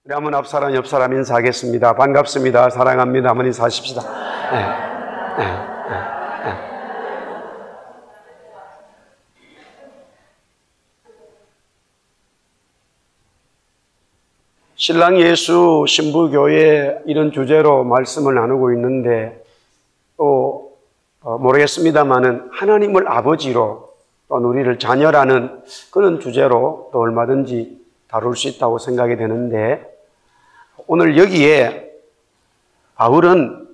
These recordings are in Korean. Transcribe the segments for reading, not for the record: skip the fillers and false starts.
우리 한번 앞사람 옆사람 인사하겠습니다. 반갑습니다. 사랑합니다. 한번 인사하십시다. 신랑 예수 신부교회 이런 주제로 말씀을 나누고 있는데 또 모르겠습니다만은 하나님을 아버지로 또 우리를 자녀라는 그런 주제로 또 얼마든지 다룰 수 있다고 생각이 되는데, 오늘 여기에 바울은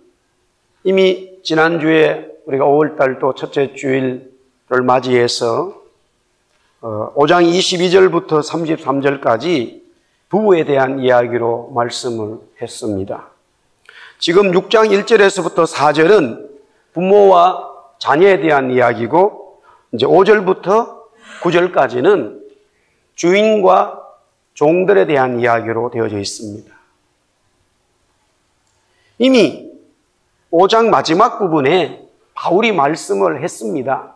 이미 지난주에 우리가 5월달 또 첫째 주일을 맞이해서 5장 22절부터 33절까지 부부에 대한 이야기로 말씀을 했습니다. 지금 6장 1절에서부터 4절은 부모와 자녀에 대한 이야기고, 이제 5절부터 9절까지는 주인과 종들에 대한 이야기로 되어져 있습니다. 이미 5장 마지막 부분에 바울이 말씀을 했습니다.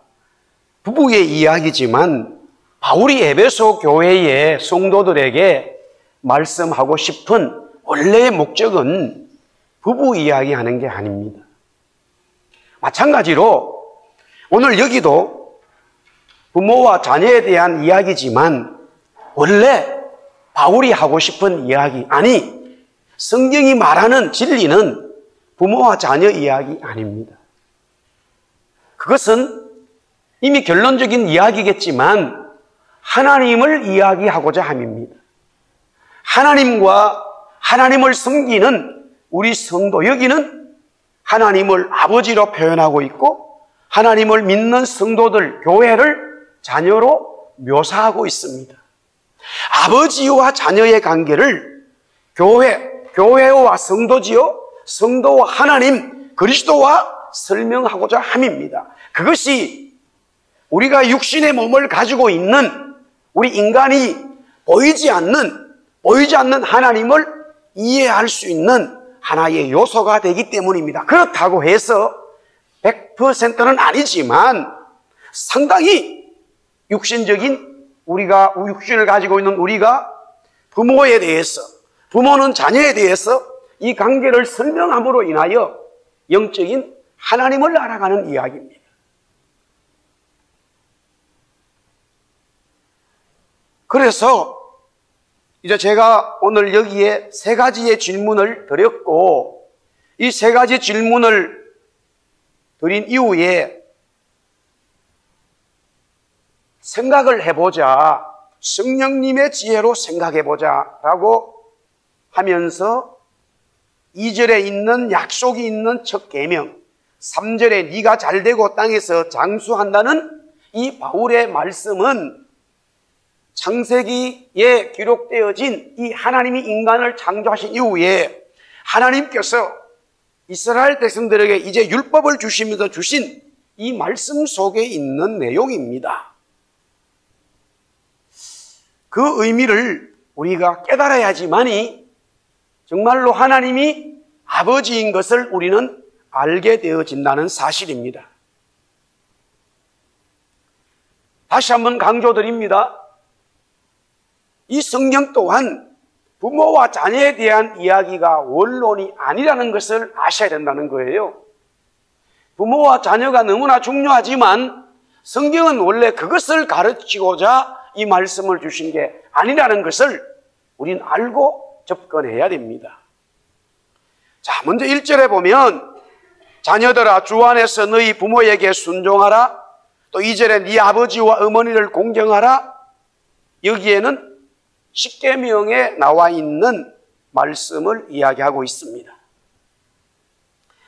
부부의 이야기지만 바울이 에베소 교회의 성도들에게 말씀하고 싶은 원래의 목적은 부부 이야기하는 게 아닙니다. 마찬가지로 오늘 여기도 부모와 자녀에 대한 이야기지만 원래 바울이 하고 싶은 이야기, 아니 성경이 말하는 진리는 부모와 자녀 이야기 아닙니다. 그것은 이미 결론적인 이야기겠지만 하나님을 이야기하고자 함입니다. 하나님과 하나님을 섬기는 우리 성도, 여기는 하나님을 아버지로 표현하고 있고 하나님을 믿는 성도들, 교회를 자녀로 묘사하고 있습니다. 아버지와 자녀의 관계를 교회와 성도지요, 성도와 하나님, 그리스도와 설명하고자 함입니다. 그것이 우리가 육신의 몸을 가지고 있는 우리 인간이 보이지 않는 하나님을 이해할 수 있는 하나의 요소가 되기 때문입니다. 그렇다고 해서 100%는 아니지만 상당히 육신적인 육신을 가지고 있는 우리가 부모에 대해서, 부모는 자녀에 대해서 이 관계를 설명함으로 인하여 영적인 하나님을 알아가는 이야기입니다. 그래서 이제 제가 오늘 여기에 세 가지의 질문을 드렸고, 이 세 가지 질문을 드린 이후에 생각을 해보자, 성령님의 지혜로 생각해보자 라고 하면서 2절에 있는 약속이 있는 첫 계명, 3절에 네가 잘되고 땅에서 장수한다는 이 바울의 말씀은 창세기에 기록되어진 이 하나님이 인간을 창조하신 이후에 하나님께서 이스라엘 백성들에게 이제 율법을 주시면서 주신 이 말씀 속에 있는 내용입니다. 그 의미를 우리가 깨달아야지만이 정말로 하나님이 아버지인 것을 우리는 알게 되어진다는 사실입니다. 다시 한번 강조드립니다. 이 성경 또한 부모와 자녀에 대한 이야기가 원론이 아니라는 것을 아셔야 된다는 거예요. 부모와 자녀가 너무나 중요하지만 성경은 원래 그것을 가르치고자 이 말씀을 주신 게 아니라는 것을 우린 알고 접근해야 됩니다. 자, 먼저 1절에 보면 자녀들아 주 안에서 너희 부모에게 순종하라. 또 2절에 네 아버지와 어머니를 공경하라. 여기에는 십계명에 나와 있는 말씀을 이야기하고 있습니다.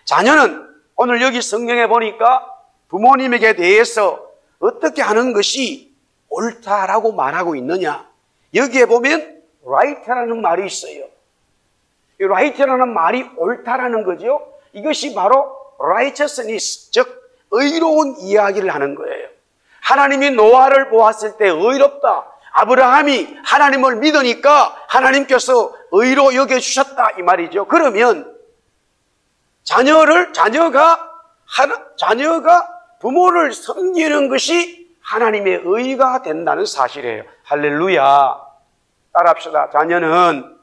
자녀는 오늘 여기 성경에 보니까 부모님에게 대해서 어떻게 하는 것이 옳다라고 말하고 있느냐. 여기에 보면 right라는 말이 있어요. 이 right라는 말이 옳다라는 거죠. 이것이 바로 righteousness, 즉 의로운 이야기를 하는 거예요. 하나님이 노아를 보았을 때 의롭다. 아브라함이 하나님을 믿으니까 하나님께서 의로 여겨주셨다 이 말이죠. 그러면 자녀가 부모를 섬기는 것이 하나님의 의가 된다는 사실이에요. 할렐루야. 따라합시다. 자녀는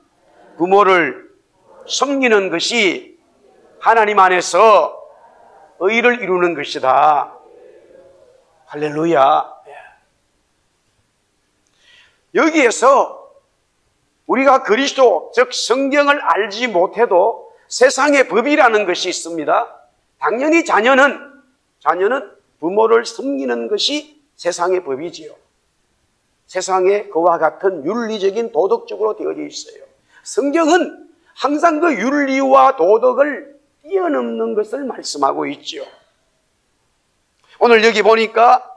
부모를 섬기는 것이 하나님 안에서 의를 이루는 것이다. 할렐루야. 여기에서 우리가 그리스도, 즉 성경을 알지 못해도 세상의 법이라는 것이 있습니다. 당연히 자녀는 부모를 섬기는 것이 세상의 법이지요. 세상에 그와 같은 윤리적인 도덕적으로 되어져 있어요. 성경은 항상 그 윤리와 도덕을 뛰어넘는 것을 말씀하고 있지요. 오늘 여기 보니까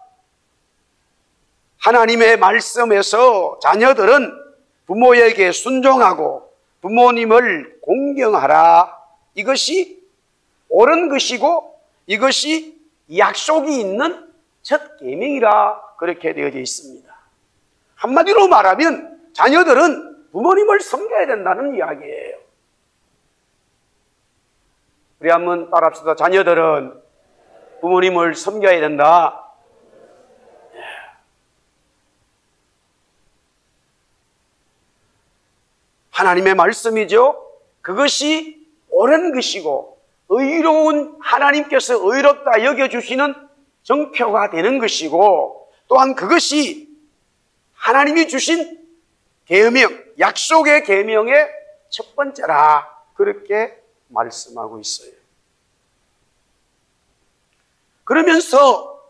하나님의 말씀에서 자녀들은 부모에게 순종하고 부모님을 공경하라. 이것이 옳은 것이고 이것이 약속이 있는 첫 계명이라 그렇게 되어져 있습니다. 한마디로 말하면 자녀들은 부모님을 섬겨야 된다는 이야기예요. 우리 한번 따라합시다. 자녀들은 부모님을 섬겨야 된다. 하나님의 말씀이죠. 그것이 옳은 것이고 의로운 하나님께서 의롭다 여겨주시는 정표가 되는 것이고 또한 그것이 하나님이 주신 계명, 약속의 계명의 첫 번째라 그렇게 말씀하고 있어요. 그러면서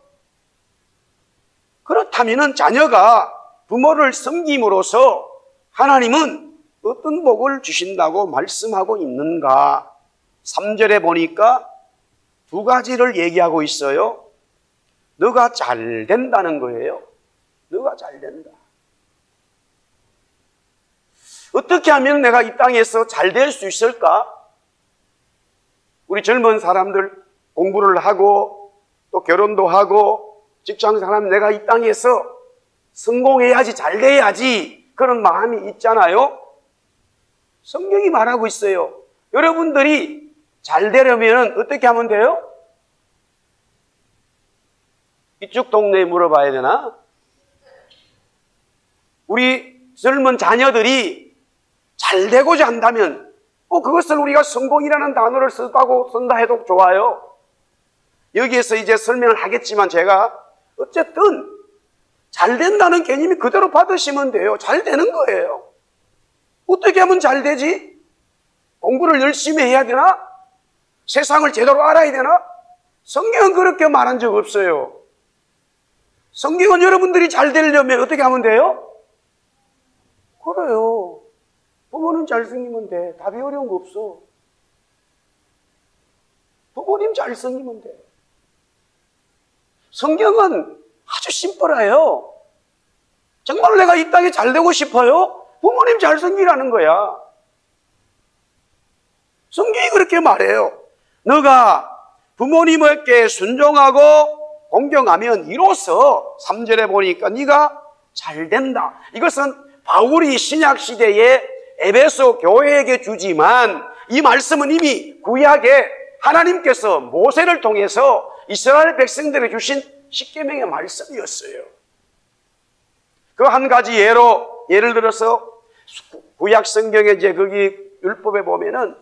그렇다면 자녀가 부모를 섬김으로써 하나님은 어떤 복을 주신다고 말씀하고 있는가? 3절에 보니까 두 가지를 얘기하고 있어요. 너가 잘 된다는 거예요. 너가 잘 된다. 어떻게 하면 내가 이 땅에서 잘 될 수 있을까? 우리 젊은 사람들 공부를 하고 또 결혼도 하고 직장생활하면 내가 이 땅에서 성공해야지 잘 돼야지 그런 마음이 있잖아요. 성경이 말하고 있어요. 여러분들이 잘 되려면 어떻게 하면 돼요? 이쪽 동네에 물어봐야 되나? 우리 젊은 자녀들이 잘 되고자 한다면 그것을 우리가 성공이라는 단어를 쓴다 해도 좋아요. 여기에서 이제 설명을 하겠지만 제가 어쨌든 잘 된다는 개념이 그대로 받으시면 돼요. 잘 되는 거예요. 어떻게 하면 잘 되지? 공부를 열심히 해야 되나? 세상을 제대로 알아야 되나? 성경은 그렇게 말한 적 없어요. 성경은 여러분들이 잘 되려면 어떻게 하면 돼요? 그래요. 부모님 잘 섬기면 돼. 답이 어려운 거 없어. 부모님 잘 섬기면 돼. 성경은 아주 심플해요. 정말 내가 이 땅에 잘 되고 싶어요? 부모님 잘 섬기라는 거야. 성경이 그렇게 말해요. 너가 부모님에게 순종하고 공경하면 이로써 3절에 보니까 네가 잘 된다. 이것은 바울이 신약시대에 에베소 교회에게 주지만 이 말씀은 이미 구약에 하나님께서 모세를 통해서 이스라엘 백성들에게 주신 십계명의 말씀이었어요. 그 한 가지 예를 들어서 구약 성경에 이제 거기 율법에 보면은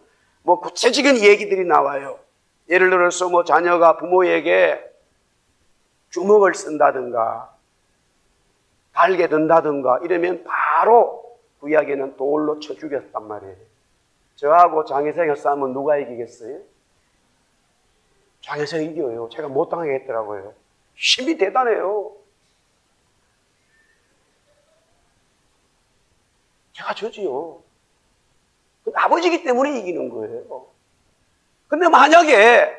구체적인 얘기들이 나와요. 예를 들어서 자녀가 부모에게 주먹을 쓴다든가 달게 든다든가 이러면 바로 구약에는 돌로 쳐 죽였단 말이에요. 저하고 장혜성이 싸우면 누가 이기겠어요? 장혜성이 이겨요. 제가 못 당하겠더라고요. 힘이 대단해요. 제가 져지요. 아버지기 때문에 이기는 거예요. 근데 만약에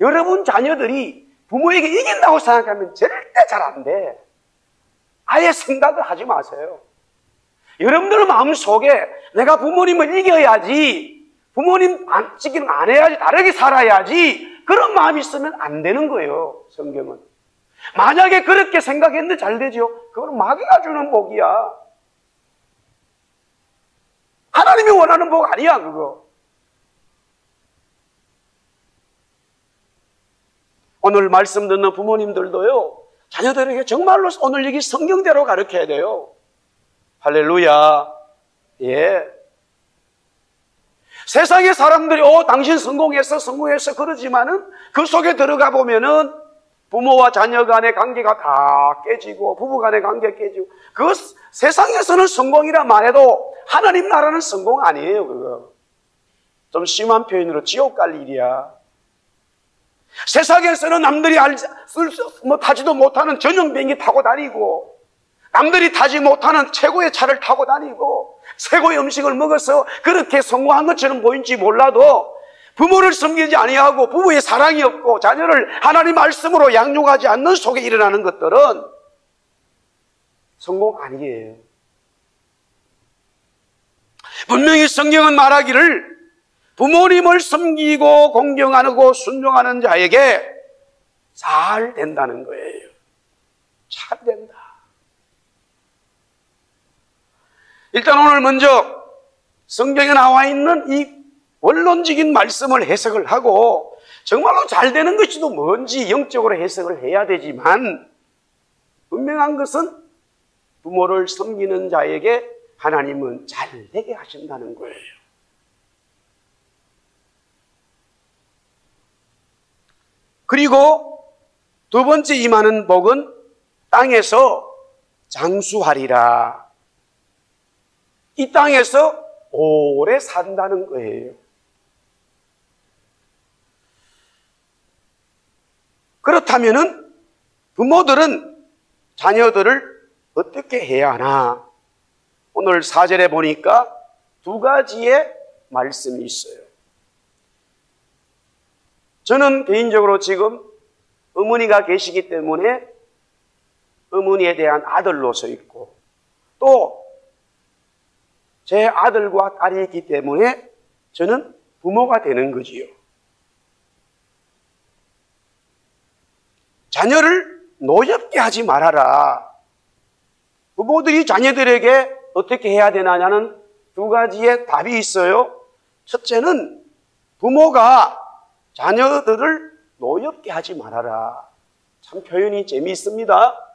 여러분 자녀들이 부모에게 이긴다고 생각하면 절대 잘 안 돼. 아예 생각을 하지 마세요. 여러분들 마음속에 내가 부모님을 이겨야지, 부모님 지키는 안 해야지, 다르게 살아야지 그런 마음이 있으면 안 되는 거예요. 성경은. 만약에 그렇게 생각했는데 잘 되죠. 그건 마귀가 주는 복이야. 하나님이 원하는 복 아니야, 그거. 오늘 말씀 듣는 부모님들도요, 자녀들에게 정말로 오늘 여기 성경대로 가르쳐야 돼요. 할렐루야. 예. 세상의 사람들이 당신 성공했어 그러지만은 그 속에 들어가 보면은 부모와 자녀 간의 관계가 다 깨지고 부부 간의 관계 깨지고, 그 세상에서는 성공이라 말해도 하나님 나라는 성공 아니에요. 그거 좀 심한 표현으로 지옥 갈 일이야. 세상에서는 남들이 타지도 못하는 전용 비행기 타고 다니고, 남들이 타지 못하는 최고의 차를 타고 다니고, 최고의 음식을 먹어서 그렇게 성공한 것처럼 보인지 몰라도 부모를 섬기지 아니하고 부부의 사랑이 없고 자녀를 하나님 말씀으로 양육하지 않는 속에 일어나는 것들은 성공 아니에요. 분명히 성경은 말하기를 부모님을 섬기고 공경하고 순종하는 자에게 잘 된다는 거예요. 잘 된다. 일단 오늘 먼저 성경에 나와 있는 이 원론적인 말씀을 해석을 하고, 정말로 잘 되는 것이 또 뭔지 영적으로 해석을 해야 되지만, 분명한 것은 부모를 섬기는 자에게 하나님은 잘 되게 하신다는 거예요. 그리고 두 번째 임하는 복은 땅에서 장수하리라. 이 땅에서 오래 산다는 거예요. 그렇다면은 부모들은 자녀들을 어떻게 해야 하나? 오늘 4절에 보니까 두 가지의 말씀이 있어요. 저는 개인적으로 지금 어머니가 계시기 때문에 어머니에 대한 아들로서 있고, 또 제 아들과 딸이 있기 때문에 저는 부모가 되는 거지요. 자녀를 노엽게 하지 말아라. 부모들이 자녀들에게 어떻게 해야 되느냐는 두 가지의 답이 있어요. 첫째는 부모가 자녀들을 노엽게 하지 말아라. 참 표현이 재미있습니다.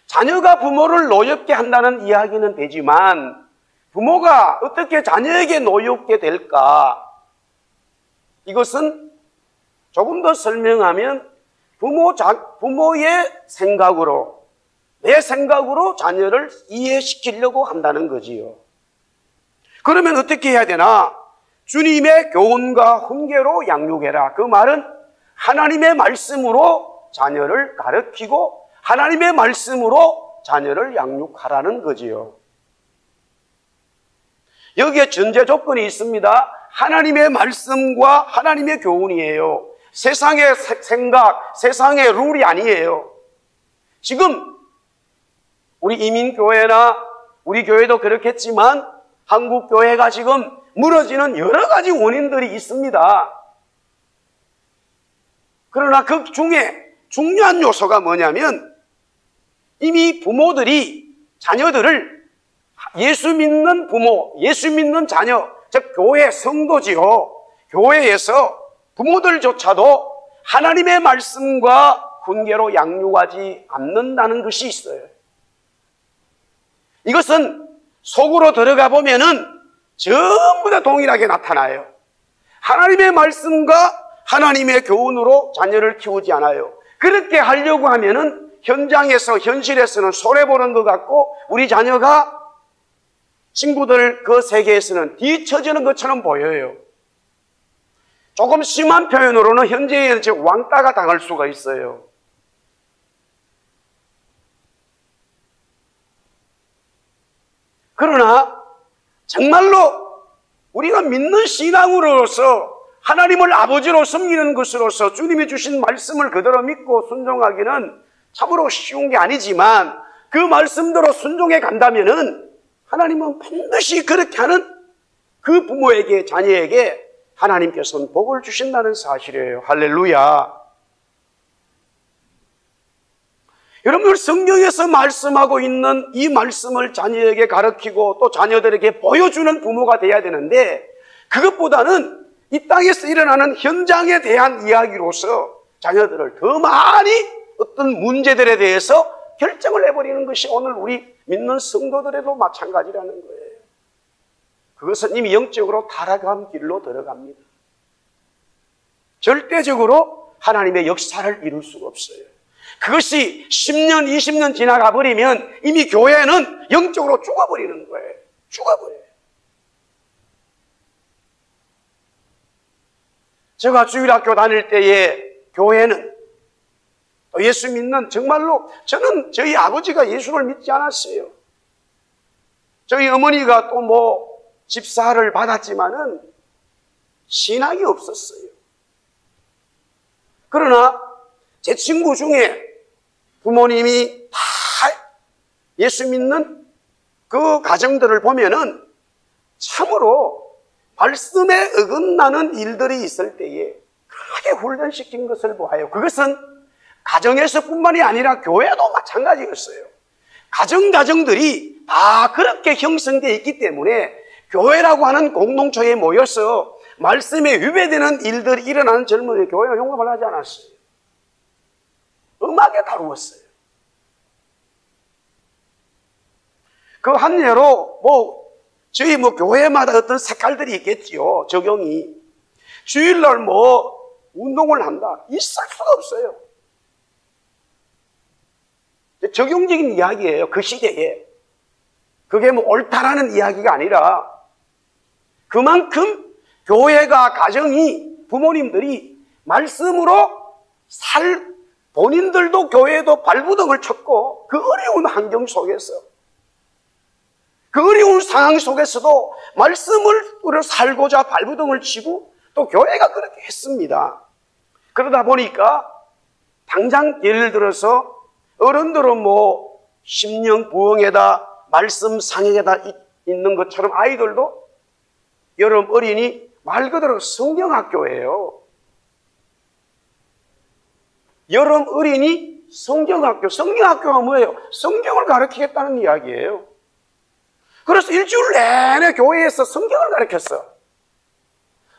자녀가 부모를 노엽게 한다는 이야기는 되지만 부모가 어떻게 자녀에게 노엽게 될까? 이것은 조금 더 설명하면 부모의 생각으로, 내 생각으로 자녀를 이해시키려고 한다는 거지요. 그러면 어떻게 해야 되나? 주님의 교훈과 훈계로 양육해라. 그 말은 하나님의 말씀으로 자녀를 가르치고 하나님의 말씀으로 자녀를 양육하라는 거지요. 여기에 전제 조건이 있습니다. 하나님의 말씀과 하나님의 교훈이에요. 세상의 생각, 세상의 룰이 아니에요. 지금 우리 이민교회나 우리 교회도 그렇겠지만 한국 교회가 지금 무너지는 여러 가지 원인들이 있습니다. 그러나 그 중에 중요한 요소가 뭐냐면, 이미 부모들이 자녀들을 예수 믿는 부모, 예수 믿는 자녀, 즉 교회 성도지요. 교회에서 부모들조차도 하나님의 말씀과 훈계로 양육하지 않는다는 것이 있어요. 이것은 속으로 들어가 보면은 전부 다 동일하게 나타나요. 하나님의 말씀과 하나님의 교훈으로 자녀를 키우지 않아요. 그렇게 하려고 하면은 현장에서, 현실에서는 손해보는 것 같고, 우리 자녀가 친구들 그 세계에서는 뒤처지는 것처럼 보여요. 조금 심한 표현으로는 현재에는 지금 왕따가 당할 수가 있어요. 그러나 정말로 우리가 믿는 신앙으로서 하나님을 아버지로 섬기는 것으로서 주님이 주신 말씀을 그대로 믿고 순종하기는 참으로 쉬운 게 아니지만, 그 말씀대로 순종해 간다면은 하나님은 반드시 그렇게 하는 그 부모에게, 자녀에게 하나님께서는 복을 주신다는 사실이에요. 할렐루야. 여러분들, 성경에서 말씀하고 있는 이 말씀을 자녀에게 가르치고 또 자녀들에게 보여주는 부모가 돼야 되는데, 그것보다는 이 땅에서 일어나는 현장에 대한 이야기로서 자녀들을 더 많이 어떤 문제들에 대해서 결정을 해버리는 것이 오늘 우리 믿는 성도들에도 마찬가지라는 거예요. 그것은 이미 영적으로 타락한 길로 들어갑니다. 절대적으로 하나님의 역사를 이룰 수가 없어요. 그것이 10년, 20년 지나가 버리면 이미 교회는 영적으로 죽어버리는 거예요. 죽어버려요. 제가 주일학교 다닐 때에 교회는 또 예수 믿는, 정말로 저는 저희 아버지가 예수를 믿지 않았어요. 저희 어머니가 또 뭐 집사를 받았지만은 신앙이 없었어요. 그러나 제 친구 중에 부모님이 다 예수 믿는 그 가정들을 보면은 참으로 말씀에 어긋나는 일들이 있을 때에 크게 훈련시킨 것을 보아요. 그것은 가정에서뿐만이 아니라 교회도 마찬가지였어요. 가정들이 다 그렇게 형성되어 있기 때문에 교회라고 하는 공동체에 모여서 말씀에 위배되는 일들이 일어나는 젊은이 교회가 용납을 하지 않았어요. 음악에 다루었어요. 그 한 예로 저희 교회마다 어떤 색깔들이 있겠지요. 적용이. 주일날 운동을 한다. 있을 수가 없어요. 적용적인 이야기예요. 그 시대에. 그게 옳다라는 이야기가 아니라 그만큼 교회가, 가정이, 부모님들이 말씀으로 본인들도 교회에도 발부둥을 쳤고 그 어려운 환경 속에서, 그 어려운 상황 속에서도 말씀을 살고자 발부둥을 치고 또 교회가 그렇게 했습니다. 그러다 보니까 당장 예를 들어서 어른들은 심령 부흥에다 말씀 상에다 있는 것처럼 아이들도 여름 어린이 말 그대로 성경학교예요. 여름 어린이 성경학교. 성경학교가 뭐예요? 성경을 가르치겠다는 이야기예요. 그래서 일주일 내내 교회에서 성경을 가르쳤어.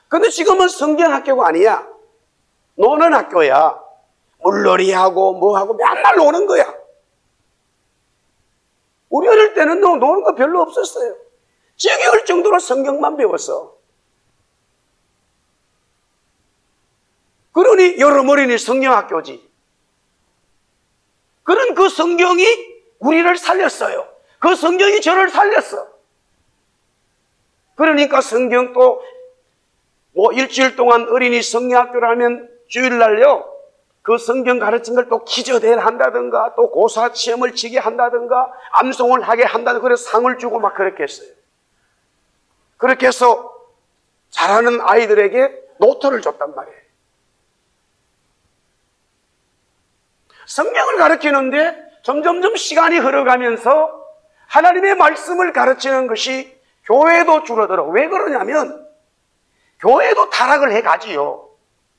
근데 지금은 성경학교가 아니야. 노는 학교야. 물놀이하고 뭐하고 맨날 노는 거야. 우리 어릴 때는 노는 거 별로 없었어요. 지겨울 정도로 성경만 배웠어. 그러니 여름 어린이 성경학교지. 그런 그 성경이 우리를 살렸어요. 그 성경이 저를 살렸어. 그러니까 성경 또 일주일 동안 어린이 성경학교를 하면 주일날요 그 성경 가르친 걸 또 기저대를 한다든가 또 고사 시험을 치게 한다든가 암송을 하게 한다든가 그래서 상을 주고 막 그렇게 했어요. 그렇게 해서 잘하는 아이들에게 노트를 줬단 말이에요. 성경을 가르치는데 점점점 시간이 흘러가면서 하나님의 말씀을 가르치는 것이 교회도 줄어들어. 왜 그러냐면 교회도 타락을 해가지요.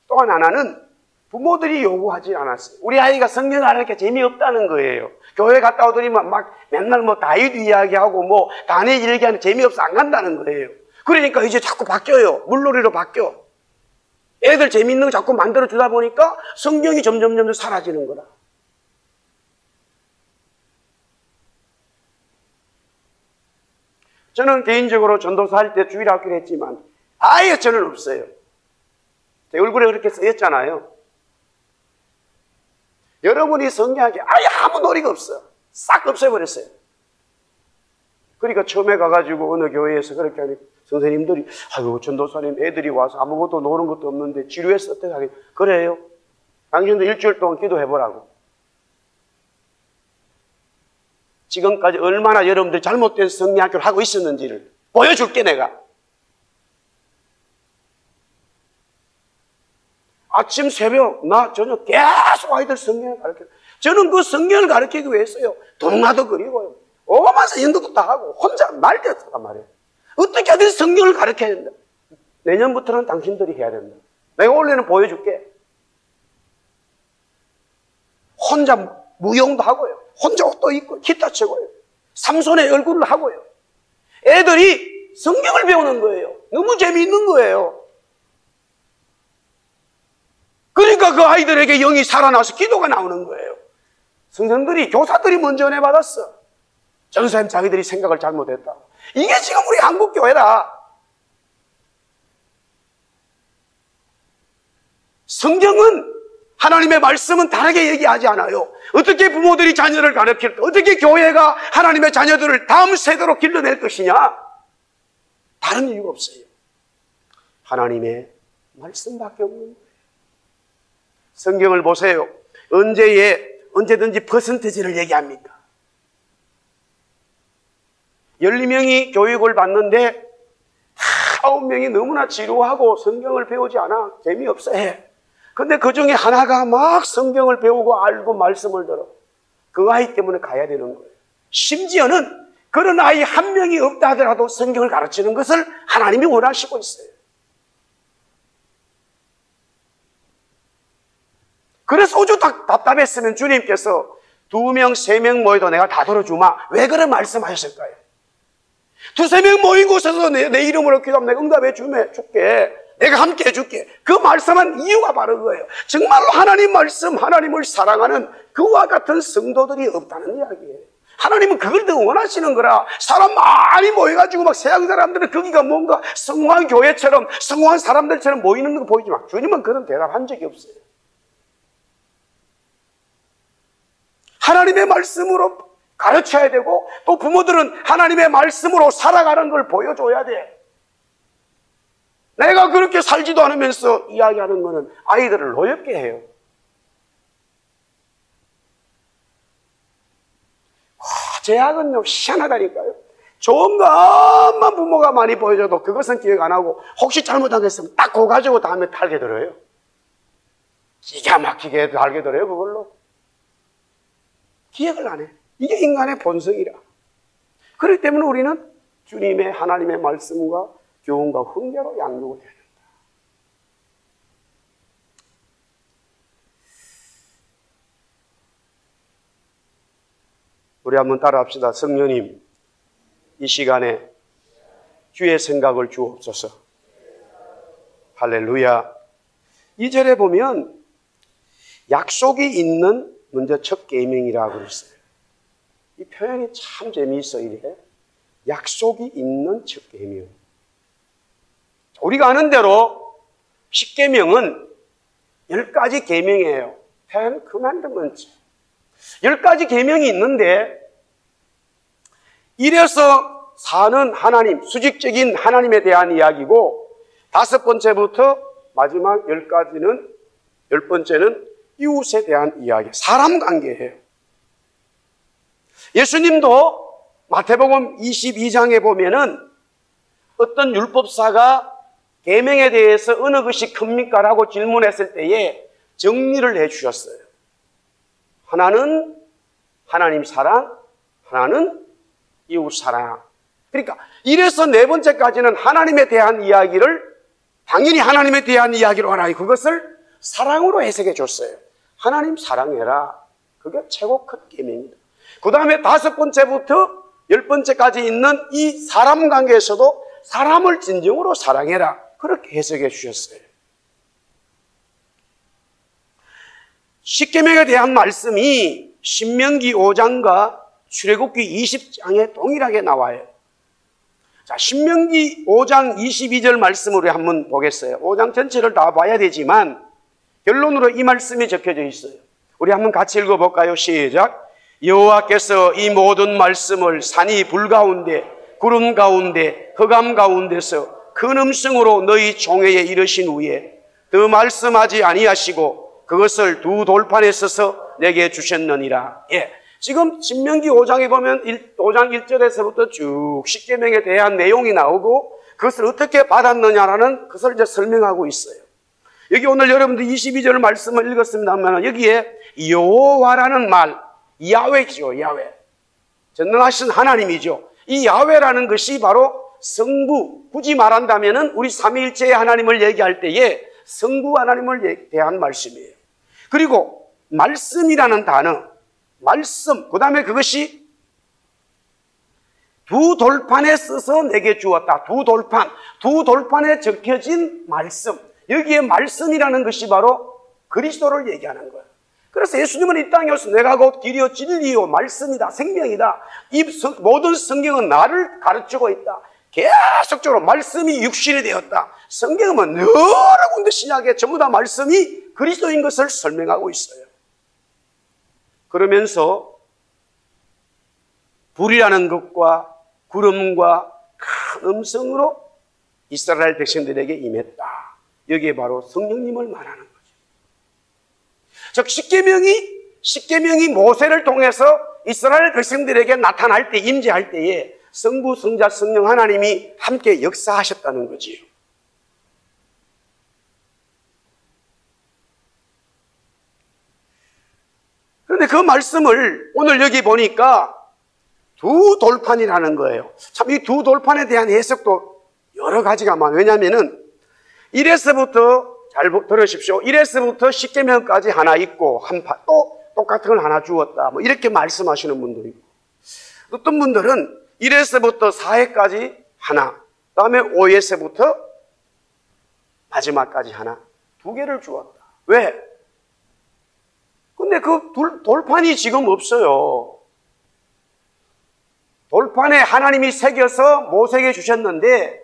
또한 하나는 부모들이 요구하지 않았어요. 우리 아이가 성경 가르치니까 재미없다는 거예요. 교회 갔다 오더니 막 맨날 다윗 이야기하고 다니엘 얘기하는 재미없어 안 간다는 거예요. 그러니까 이제 자꾸 바뀌어요. 물놀이로 바뀌어. 애들 재미있는 거 자꾸 만들어주다 보니까 성경이 점점 사라지는 거라. 저는 개인적으로 전도사 할 때 주일학교를 했지만 아예 저는 없어요. 제 얼굴에 그렇게 쓰였잖아요. 여러분이 성경학교 아예 아무 놀이가 없어. 싹 없애버렸어요. 그러니까 처음에 가가지고 어느 교회에서 그렇게 하니 선생님들이 아유 전도사님 애들이 와서 아무것도 노는 것도 없는데 지루해서 어떻게 하겠냐. 그래요. 당신도 일주일 동안 기도해보라고. 지금까지 얼마나 여러분들이 잘못된 성경학교를 하고 있었는지를 보여줄게 내가. 아침 새벽 나 저녁 계속 아이들 성경을 가르쳐요. 저는 그 성경을 가르치기 위해서요 동화도 그리고요 어마어마한 연극도 다 하고 혼자 날뛰었단 말이에요. 어떻게 하든 성경을 가르쳐야 된다. 내년부터는 당신들이 해야 된다. 내가 원래는 보여줄게. 혼자 무용도 하고요. 혼자 옷도 입고 기타 치고요. 삼손의 얼굴을 하고요. 애들이 성경을 배우는 거예요. 너무 재미있는 거예요. 그러니까 그 아이들에게 영이 살아나서 기도가 나오는 거예요. 성전들이, 교사들이 먼저 은혜 받았어. 전사님 자기들이 생각을 잘못했다. 이게 지금 우리 한국 교회다. 성경은, 하나님의 말씀은 다르게 얘기하지 않아요. 어떻게 부모들이 자녀를 가르칠까? 어떻게 교회가 하나님의 자녀들을 다음 세대로 길러낼 것이냐? 다른 이유가 없어요. 하나님의 말씀밖에 없는 거예요. 성경을 보세요. 언제든지 퍼센티지를 얘기합니까? 12명이 교육을 받는데 9명이 너무나 지루하고 성경을 배우지 않아 재미없어 해. 근데 그 중에 하나가 막 성경을 배우고 알고 말씀을 들어. 그 아이 때문에 가야 되는 거예요. 심지어는 그런 아이 한 명이 없다 하더라도 성경을 가르치는 것을 하나님이 원하시고 있어요. 그래서 오죽 답답했으면 주님께서 2명, 3명 모여도 내가 다 들어주마. 왜 그런 말씀하셨을까요? 2, 3명 모인 곳에서 내 이름으로 기도하면 내가 응답해 줄게. 내가 함께 해줄게. 그 말씀한 이유가 바로 그거예요. 정말로 하나님 말씀, 하나님을 사랑하는 그와 같은 성도들이 없다는 이야기예요. 하나님은 그걸 더 원하시는 거라. 사람 많이 모여가지고 막 세상 사람들은 거기가 뭔가 성공한 교회처럼, 성공한 사람들처럼 모이는 거 보이지만 주님은 그런 대답한 적이 없어요. 하나님의 말씀으로 가르쳐야 되고, 또 부모들은 하나님의 말씀으로 살아가는 걸 보여줘야 돼. 내가 그렇게 살지도 않으면서 이야기하는 거는 아이들을 노엽게 해요. 제약은요, 희한하다니까요. 좋은 것만 부모가 많이 보여줘도 그것은 기억 안 하고, 혹시 잘못한 게 있으면 딱 그거 가지고 다음에 달게 들어요. 기가 막히게 달게 들어요, 그걸로. 기억을 안 해. 이게 인간의 본성이라. 그렇기 때문에 우리는 주님의 하나님의 말씀과 교훈과 훈계로 양육을 해야 된다. 우리 한번 따라합시다. 성령님, 이 시간에 주의 생각을 주옵소서. 할렐루야. 2절에 보면 약속이 있는 먼저 첫 계명이라고 그랬어요. 이 표현이 참 재미있어. 이게 약속이 있는 첫 계명. 우리가 아는 대로 10계명은 10가지 계명이에요. 10 commandments. 10가지 계명이 있는데, 이래서 사는 하나님, 수직적인 하나님에 대한 이야기고, 5번째부터 마지막 10번째는 이웃에 대한 이야기, 사람 관계예요. 예수님도 마태복음 22장에 보면은 어떤 율법사가 계명에 대해서 어느 것이 큽니까? 라고 질문했을 때에 정리를 해 주셨어요. 하나는 하나님 사랑, 하나는 이웃 사랑. 그러니까 이래서 4번째까지는 하나님에 대한 이야기를 당연히 하나님에 대한 이야기로 하나, 그것을 사랑으로 해석해 줬어요. 하나님 사랑해라. 그게 최고 큰 계명입니다. 그 다음에 5번째부터 10번째까지 있는 이 사람 관계에서도 사람을 진정으로 사랑해라. 그렇게 해석해 주셨어요. 10계명에 대한 말씀이 신명기 5장과 출애굽기 20장에 동일하게 나와요. 자, 신명기 5장 22절 말씀으로 한번 보겠어요. 5장 전체를 다 봐야 되지만 결론으로 이 말씀이 적혀져 있어요. 우리 한번 같이 읽어볼까요? 시작. 여호와께서 이 모든 말씀을 산이 불 가운데, 구름 가운데, 흑암 가운데서 큰 음성으로 너희 종에게 이르신 후에 더 말씀하지 아니하시고 그것을 두 돌판에 써서 내게 주셨느니라. 예. 지금 신명기 5장에 보면 5장 1절에서부터 쭉 10계명에 대한 내용이 나오고 그것을 어떻게 받았느냐라는 것을 이제 설명하고 있어요. 여기 오늘 여러분들 22절 말씀을 읽었습니다만 여기에 여호와라는 말, 야훼죠, 야훼. 전능하신 하나님이죠. 이 야훼라는 것이 바로 성부, 굳이 말한다면은 우리 삼위일체의 하나님을 얘기할 때에 성부 하나님을 대한 말씀이에요. 그리고 말씀이라는 단어, 말씀, 그 다음에 그것이 두 돌판에 써서 내게 주었다. 두 돌판에 적혀진 말씀. 여기에 말씀이라는 것이 바로 그리스도를 얘기하는 거예요. 그래서 예수님은 이 땅에 오셔서 내가 곧 길이요 진리요 말씀이다, 생명이다. 이 모든 성경은 나를 가르치고 있다. 계속적으로 말씀이 육신이 되었다. 성경은 여러 군데 신약에 전부 다 말씀이 그리스도인 것을 설명하고 있어요. 그러면서 불이라는 것과 구름과 큰 음성으로 이스라엘 백성들에게 임했다. 여기에 바로 성령님을 말하는 거죠. 즉 십계명이 모세를 통해서 이스라엘 백성들에게 나타날 때, 임재할 때에 성부, 성자, 성령 하나님이 함께 역사하셨다는 거지요. 그런데 그 말씀을 오늘 여기 보니까 두 돌판이라는 거예요. 참 이 두 돌판에 대한 해석도 여러 가지가 많아요. 왜냐하면은 1에서부터 잘 들으십시오. 1에서부터 십계명까지 하나 있고 또 똑같은 걸 하나 주었다. 뭐 이렇게 말씀하시는 분들이 있고, 어떤 분들은 1에서부터 4회까지 하나, 그 다음에 5에서부터 마지막까지 하나, 두 개를 주었다. 왜? 근데 그 돌판이 지금 없어요. 돌판에 하나님이 새겨서 모세에게 주셨는데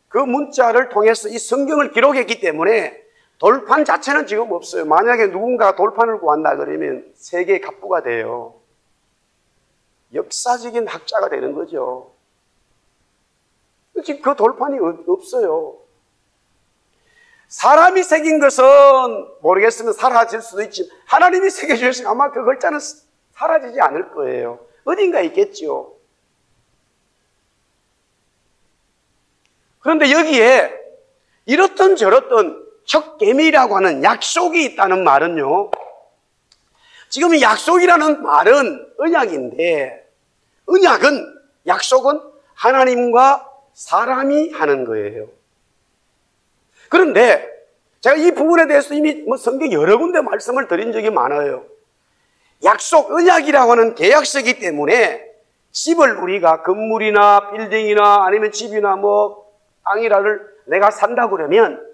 그 문자를 통해서 이 성경을 기록했기 때문에 돌판 자체는 지금 없어요. 만약에 누군가 돌판을 구한다 그러면 세계의 갑부가 돼요. 역사적인 학자가 되는 거죠. 지금 그 돌판이 없어요. 사람이 새긴 것은 모르겠으면 사라질 수도 있지만 하나님이 새겨주셨으면 아마 그 글자는 사라지지 않을 거예요. 어딘가 있겠죠. 그런데 여기에 이렇던 저렇던 첫 계명이라고 하는 약속이 있다는 말은요, 지금 약속이라는 말은 언약인데, 약속은 하나님과 사람이 하는 거예요. 그런데 제가 이 부분에 대해서 이미 성경 여러 군데 말씀을 드린 적이 많아요. 약속, 언약이라고 하는 계약서이기 때문에 집을 우리가 건물이나 빌딩이나 아니면 집이나 땅이라를 내가 산다고 그러면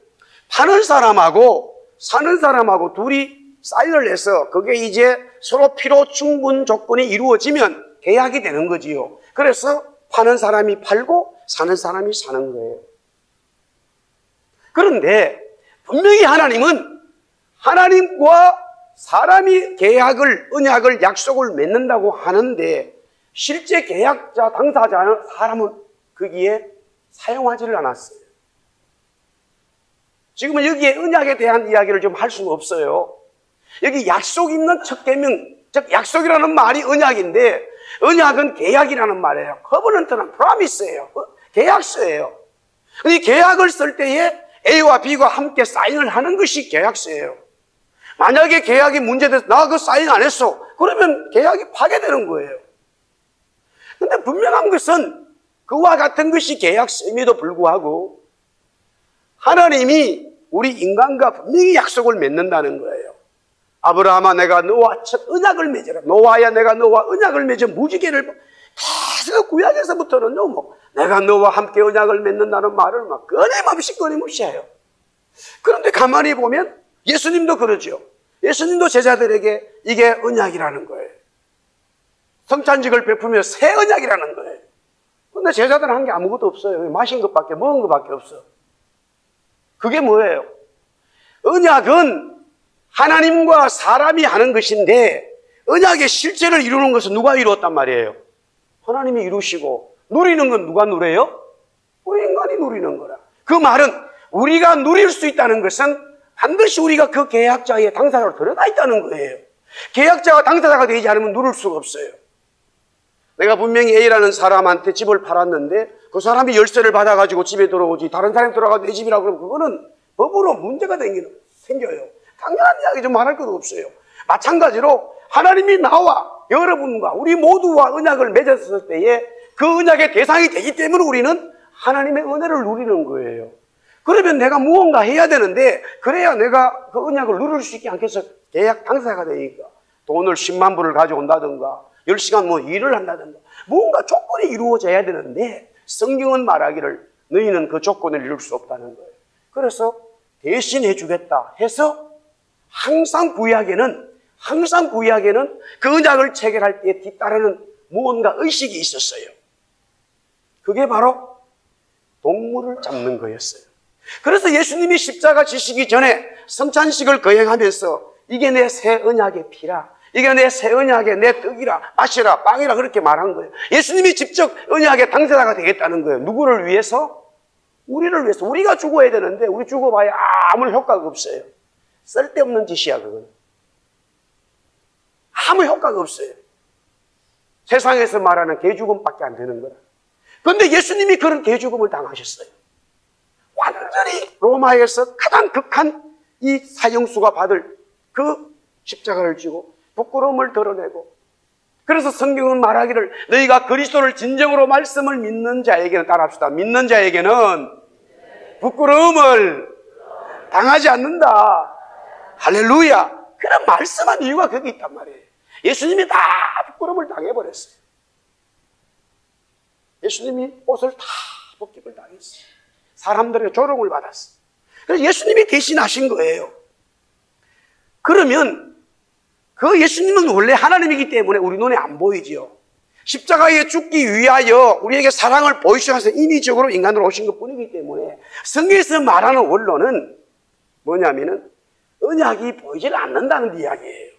파는 사람하고 사는 사람하고 둘이 사인을 해서 그게 이제 서로 필요 충분 조건이 이루어지면 계약이 되는 거지요. 그래서 파는 사람이 팔고 사는 사람이 사는 거예요. 그런데 분명히 하나님은 하나님과 사람이 계약을, 언약을, 약속을 맺는다고 하는데 실제 계약자, 당사자는 사람은 거기에 사용하지를 않았어요. 지금은 여기에 언약에 대한 이야기를 좀 할 수는 없어요. 여기 약속 있는 첫 계명, 즉 약속이라는 말이 언약인데 언약은 계약이라는 말이에요. 커버넌트는 프로미스예요. 계약서예요. 이 계약을 쓸 때에 A와 B가 함께 사인을 하는 것이 계약서예요. 만약에 계약이 문제돼서 나 그 사인 안 했어, 그러면 계약이 파괴되는 거예요. 그런데 분명한 것은 그와 같은 것이 계약서임에도 불구하고 하나님이 우리 인간과 분명히 약속을 맺는다는 거예요. 아브라함아, 내가 너와 첫 언약을 맺어라. 노아야, 내가 너와 언약을 맺어 무지개를 계속 구약에서부터는요, 내가 너와 함께 언약을 맺는다는 말을 막 끊임없이 해요. 그런데 가만히 보면 예수님도 그러죠. 예수님도 제자들에게 이게 언약이라는 거예요. 성찬식을 베푸며 새 언약이라는 거예요. 근데 제자들은 한 게 아무것도 없어요. 마신 것밖에, 먹은 것밖에 없어. 그게 뭐예요? 언약은 하나님과 사람이 하는 것인데 언약의 실제를 이루는 것은 누가 이루었단 말이에요? 하나님이 이루시고, 누리는 건 누가 누려요? 우리 인간이 누리는 거라. 그 말은 우리가 누릴 수 있다는 것은 반드시 우리가 그 계약자의 당사자로 들어가 있다는 거예요. 계약자가 당사자가 되지 않으면 누릴 수가 없어요. 내가 분명히 A라는 사람한테 집을 팔았는데 그 사람이 열쇠를 받아가지고 집에 들어오지 다른 사람이 들어가도 내 집이라고 그러면 그거는 법으로 문제가 생겨요. 당연한 이야기 좀 말할 것도 없어요. 마찬가지로 하나님이 나와 여러분과 우리 모두와 언약을 맺었을 때에 그 언약의 대상이 되기 때문에 우리는 하나님의 은혜를 누리는 거예요. 그러면 내가 무언가 해야 되는데 그래야 내가 그 언약을 누릴 수 있게 않겠어? 계약 당사자가 되니까 돈을 10만 불을 가져온다든가 10시간 일을 한다든가 뭔가 조건이 이루어져야 되는데 성경은 말하기를 너희는 그 조건을 이룰 수 없다는 거예요. 그래서 대신해 주겠다 해서 항상 구약에는 그 언약을 체결할 때 뒤따르는 무언가 의식이 있었어요. 그게 바로 동물을 잡는 거였어요. 그래서 예수님이 십자가 지시기 전에 성찬식을 거행하면서 이게 내 새 언약의 피라, 이게 내 새 언약의 내 떡이라, 마시라, 빵이라 그렇게 말한 거예요. 예수님이 직접 언약의 당사자가 되겠다는 거예요. 누구를 위해서? 우리를 위해서. 우리가 죽어야 되는데 우리 죽어봐야 아무 효과가 없어요. 쓸데없는 짓이야 그건. 아무 효과가 없어요. 세상에서 말하는 개죽음밖에 안 되는 거라. 그런데 예수님이 그런 개죽음을 당하셨어요. 완전히 로마에서 가장 극한 이 사형수가 받을 그 십자가를 지고 부끄러움을 드러내고, 그래서 성경은 말하기를 너희가 그리스도를 진정으로 말씀을 믿는 자에게는, 따라합시다, 믿는 자에게는 부끄러움을 당하지 않는다. 할렐루야. 그런 말씀한 이유가 거기 있단 말이에요. 예수님이 다 부끄러움을 당해버렸어요. 예수님이 옷을 다 벗김을 당했어요. 사람들의 조롱을 받았어요. 그래서 예수님이 대신하신 거예요. 그러면 그 예수님은 원래 하나님이기 때문에 우리 눈에 안 보이지요. 십자가에 죽기 위하여 우리에게 사랑을 보이시면서 인위적으로 인간으로 오신 것뿐이기 때문에 성경에서 말하는 원론은 뭐냐면은 언약이 보이질 않는다는 이야기예요.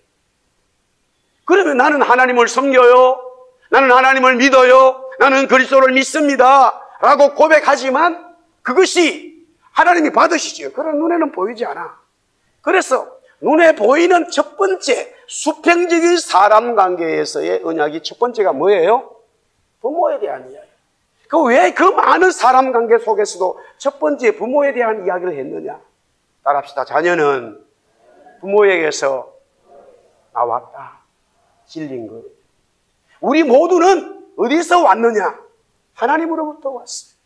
그러면 나는 하나님을 섬겨요, 나는 하나님을 믿어요, 나는 그리스도를 믿습니다 라고 고백하지만 그것이 하나님이 받으시지요. 그런 눈에는 보이지 않아. 그래서 눈에 보이는 첫 번째 수평적인 사람 관계에서의 언약이 첫 번째가 뭐예요? 부모에 대한 이야기. 왜 그 많은 사람 관계 속에서도 첫 번째 부모에 대한 이야기를 했느냐? 따라합시다. 자녀는 부모에게서 나왔다. 질린 거예요. 우리 모두는 어디서 왔느냐? 하나님으로부터 왔어요.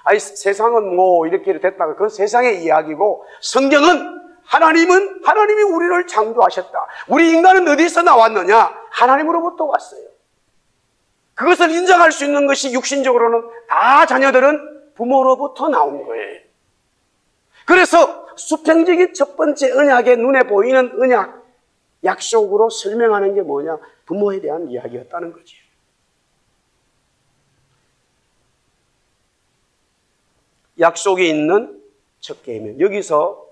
아니, 세상은 뭐 이렇게 됐다가 그건 세상의 이야기고, 성경은 하나님이 우리를 창조하셨다. 우리 인간은 어디서 나왔느냐? 하나님으로부터 왔어요. 그것을 인정할 수 있는 것이 육신적으로는 다 자녀들은 부모로부터 나온 거예요. 그래서 수평적인 첫 번째 언약의 눈에 보이는 언약, 약속으로 설명하는 게 뭐냐? 부모에 대한 이야기였다는 거죠. 약속이 있는 첫 계명. 여기서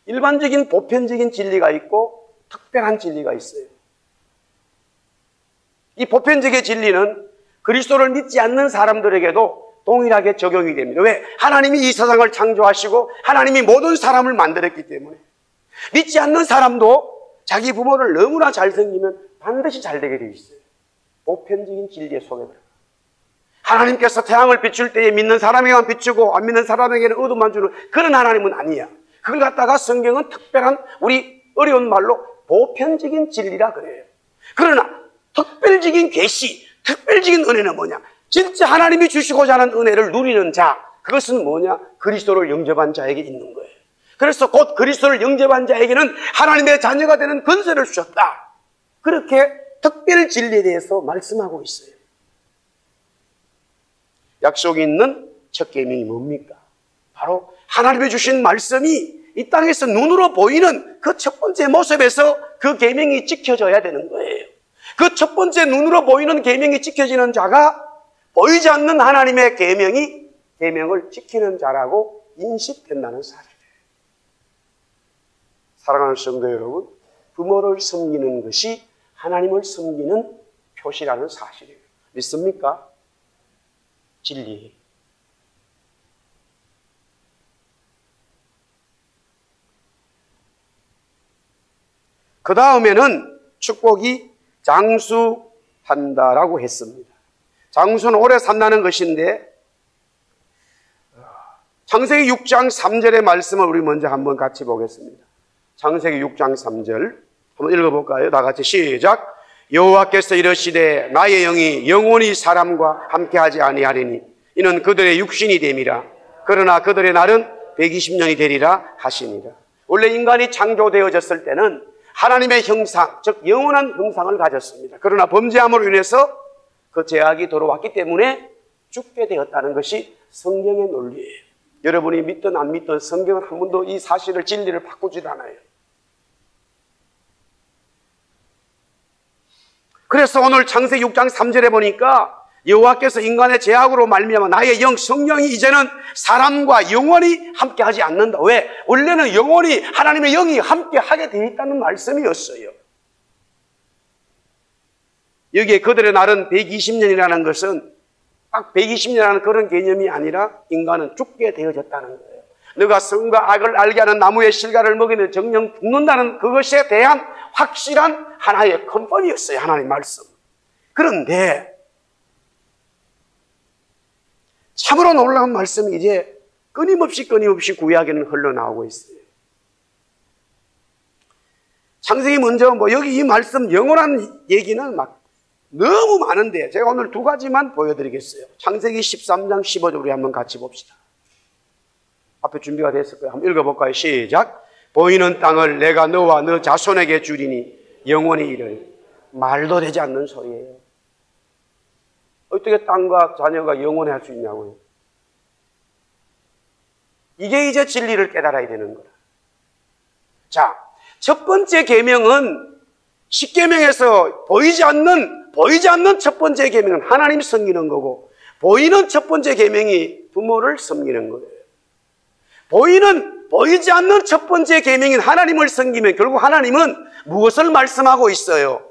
일반적인 보편적인 진리가 있고 특별한 진리가 있어요. 이 보편적인 진리는 그리스도를 믿지 않는 사람들에게도 동일하게 적용이 됩니다. 왜? 하나님이 이 세상을 창조하시고 하나님이 모든 사람을 만들었기 때문에. 믿지 않는 사람도 자기 부모를 너무나 잘 섬기면 반드시 잘 되게 되어 있어요. 보편적인 진리에 속해 들어요. 하나님께서 태양을 비출 때에 믿는 사람에게만 비추고 안 믿는 사람에게는 어둠만 주는 그런 하나님은 아니야. 그걸 갖다가 성경은 특별한, 우리 어려운 말로 보편적인 진리라 그래요. 그러나 특별적인 계시, 특별적인 은혜는 뭐냐? 진짜 하나님이 주시고자 하는 은혜를 누리는 자, 그것은 뭐냐? 그리스도를 영접한 자에게 있는 거예요. 그래서 곧 그리스도를 영접한 자에게는 하나님의 자녀가 되는 권세를 주셨다. 그렇게 특별 진리에 대해서 말씀하고 있어요. 약속이 있는 첫 계명이 뭡니까? 바로 하나님이 주신 말씀이 이 땅에서 눈으로 보이는 그 첫 번째 모습에서 그 계명이 지켜져야 되는 거예요. 그 첫 번째 눈으로 보이는 계명이 지켜지는 자가 보이지 않는 하나님의 계명을 지키는 자라고 인식된다는 사실이에요. 사랑하는 성도 여러분, 부모를 섬기는 것이 하나님을 섬기는 표시라는 사실이에요. 믿습니까? 진리. 그 다음에는 축복이 장수한다라고 했습니다. 장수는 오래 산다는 것인데, 창세기 6장 3절의 말씀을 우리 먼저 한번 같이 보겠습니다. 창세기 6장 3절 한번 읽어볼까요? 다 같이 시작. 여호와께서 이르시되 나의 영이 영원히 사람과 함께하지 아니하리니 이는 그들의 육신이 됨이라. 그러나 그들의 날은 120년이 되리라 하시니라. 원래 인간이 창조되어졌을 때는 하나님의 형상, 즉 영원한 형상을 가졌습니다. 그러나 범죄함으로 인해서 그 죄악이 들어왔기 때문에 죽게 되었다는 것이 성경의 논리예요. 여러분이 믿든 안 믿든 성경은 한 번도 이 사실을, 진리를 바꾸지 않아요. 그래서 오늘 창세기 6장 3절에 보니까 여호와께서 인간의 죄악으로 말미암아 나의 영 성령이 이제는 사람과 영원히 함께하지 않는다. 왜? 원래는 영원히 하나님의 영이 함께하게 되어 있다는 말씀이었어요. 여기에 그들의 날은 120년이라는 것은 딱 120년이라는 그런 개념이 아니라 인간은 죽게 되어졌다는 거예요. 너가 선과 악을 알게 하는 나무의 실과를 먹이면 정녕 죽는다는 그것에 대한 확실한 하나의 컨펌이었어요. 하나님의 말씀. 그런데 참으로 놀라운 말씀이 이제 끊임없이 구약에는 흘러나오고 있어요. 창세기 먼저 여기 이 말씀 영원한 얘기는 막 너무 많은데 제가 오늘 두 가지만 보여드리겠어요. 창세기 13장 15절 우리 한번 같이 봅시다. 앞에 준비가 됐을 거예요. 한번 읽어볼까요? 시작. 보이는 땅을 내가 너와 너 자손에게 주리니 영원히 이를. 말도 되지 않는 소리예요. 어떻게 땅과 자녀가 영원히 할 수 있냐고요. 이게 이제 진리를 깨달아야 되는 거라. 자, 첫 번째 계명은 십계명에서 보이지 않는 첫 번째 계명은 하나님 섬기는 거고, 보이는 첫 번째 계명이 부모를 섬기는 거예요. 보이지 않는 첫 번째 계명인 하나님을 섬기면 결국 하나님은 무엇을 말씀하고 있어요?